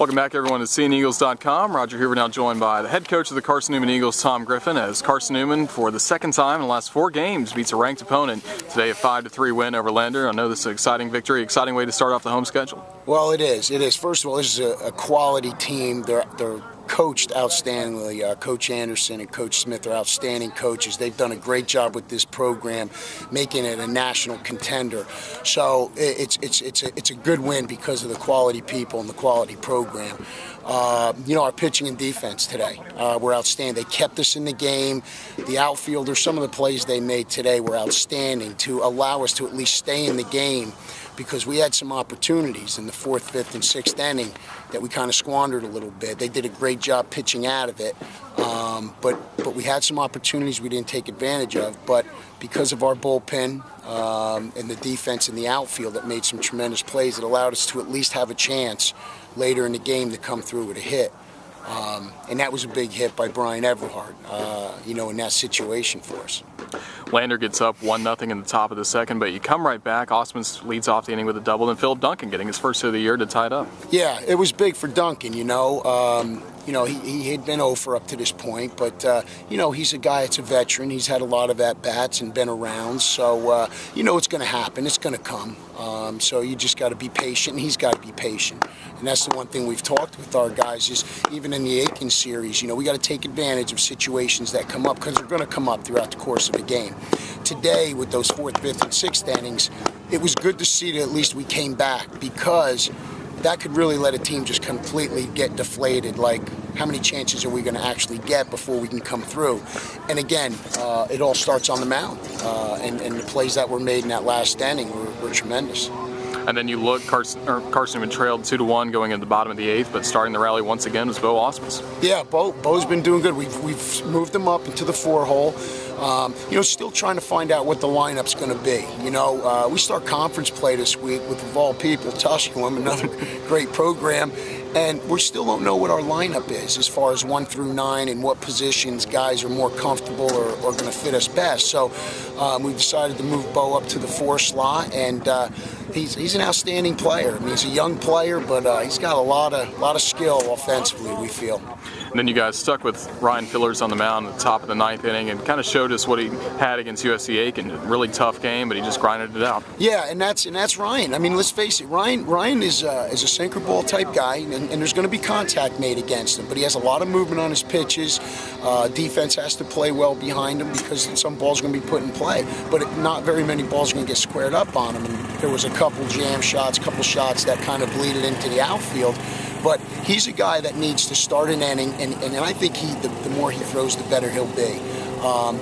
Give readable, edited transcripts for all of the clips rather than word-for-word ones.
Welcome back, everyone, to SeeingEagles.com. Roger here. We're now joined by the head coach of the Carson-Newman Eagles, Tom Griffin, as Carson-Newman, for the second time in the last 4 games, beats a ranked opponent. Today, a 5-3 win over Lander. I know this is an exciting victory, exciting way to start off the home schedule. Well, it is. It is. First of all, this is a quality team. They're coached outstandingly. Coach Anderson and Coach Smith are outstanding coaches. They've done a great job with this program, making it a national contender. So it's a good win because of the quality people and the quality program. Our pitching and defense today were outstanding. They kept us in the game. The outfielders, some of the plays they made today were outstanding to allow us to at least stay in the game, because we had some opportunities in the 4th, 5th, and 6th inning that we kind of squandered a little bit. They did a great job pitching out of it, but we had some opportunities we didn't take advantage of. But because of our bullpen and the defense in the outfield that made some tremendous plays, it allowed us to at least have a chance later in the game to come through with a hit. And that was a big hit by Brian Everhart, in that situation for us. Lander gets up 1-0 in the top of the second, but you come right back. Osmond leads off the inning with a double, and Philip Duncan getting his first hit of the year to tie it up. Yeah, it was big for Duncan, he had been over up to this point, but, he's a guy that's a veteran. He's had a lot of at-bats and been around, so, it's going to happen. It's going to come. So you just got to be patient, and he's got to be patient. And that's the one thing we've talked with our guys is, even in the Aiken series, we got to take advantage of situations that come up, because they're going to come up throughout the course of a game. Today, with those 4th, 5th, and 6th innings, it was good to see that at least we came back, because that could really let a team just completely get deflated. Like, how many chances are we going to actually get before we can come through? And again, it all starts on the mound, and the plays that were made in that last inning were tremendous. And then you look, Carson-Newman trailed 2-1 going into the bottom of the 8th, but starting the rally once again was Bo Osmond. Yeah, Bo's been doing good. We've moved him up into the 4-hole. Still trying to find out what the lineup's going to be. We start conference play this week with, of all people, Tusculum, another great program, and we still don't know what our lineup is as far as 1 through 9 and what positions guys are more comfortable or going to fit us best. So we decided to move Bo up to the 4 slot, and he's an outstanding player. I mean, he's a young player, but he's got a lot of skill offensively, we feel. And then you guys stuck with Ryan Fillers on the mound at the top of the 9th inning and kind of showed us what he had against USC Aiken. A really tough game, but he just grinded it out. Yeah, and that's Ryan. I mean, let's face it, Ryan is a sinker ball type guy, and there's going to be contact made against him, but he has a lot of movement on his pitches. Defense has to play well behind him, because some balls are going to be put in play, but not very many balls are going to get squared up on him. And there was a couple jam shots, couple shots that kind of bleeded into the outfield. But he's a guy that needs to start an inning, and I think the more he throws, the better he'll be.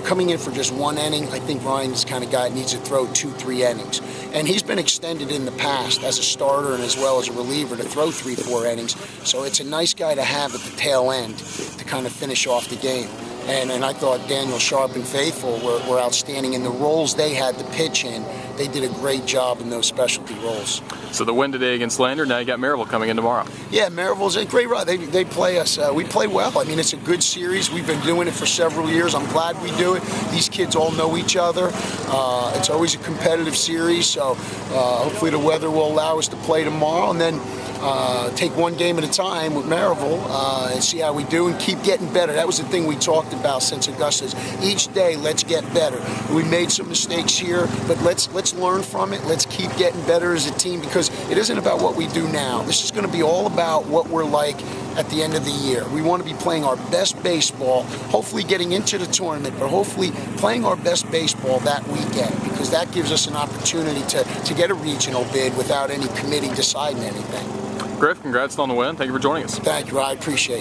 Coming in for just 1 inning, I think Ryan's the kind of guy that needs to throw 2-3 innings. And he's been extended in the past as a starter and as well as a reliever to throw 3-4 innings. So it's a nice guy to have at the tail end to kind of finish off the game. And I thought Daniel Sharp and Faithful were outstanding in the roles they had to pitch in. They did a great job in those specialty roles. So the win today against Lander, now you got Maryville coming in tomorrow. Yeah, Maryville's a great run. They play us. We play well. I mean, it's a good series. We've been doing it for several years. I'm glad we do it. These kids all know each other. It's always a competitive series, so hopefully the weather will allow us to play tomorrow, and then take one game at a time with Maryville and see how we do and keep getting better. That was the thing we talked about since Augusta's. Each day, let's get better. We made some mistakes here, but let's learn from it. Let's keep getting better as a team, because it isn't about what we do now. This is going to be all about what we're like at the end of the year. We want to be playing our best baseball, hopefully getting into the tournament, but hopefully playing our best baseball that weekend, because that gives us an opportunity to get a regional bid without any committee deciding anything. Griff, congrats on the win. Thank you for joining us. Thank you, I appreciate it.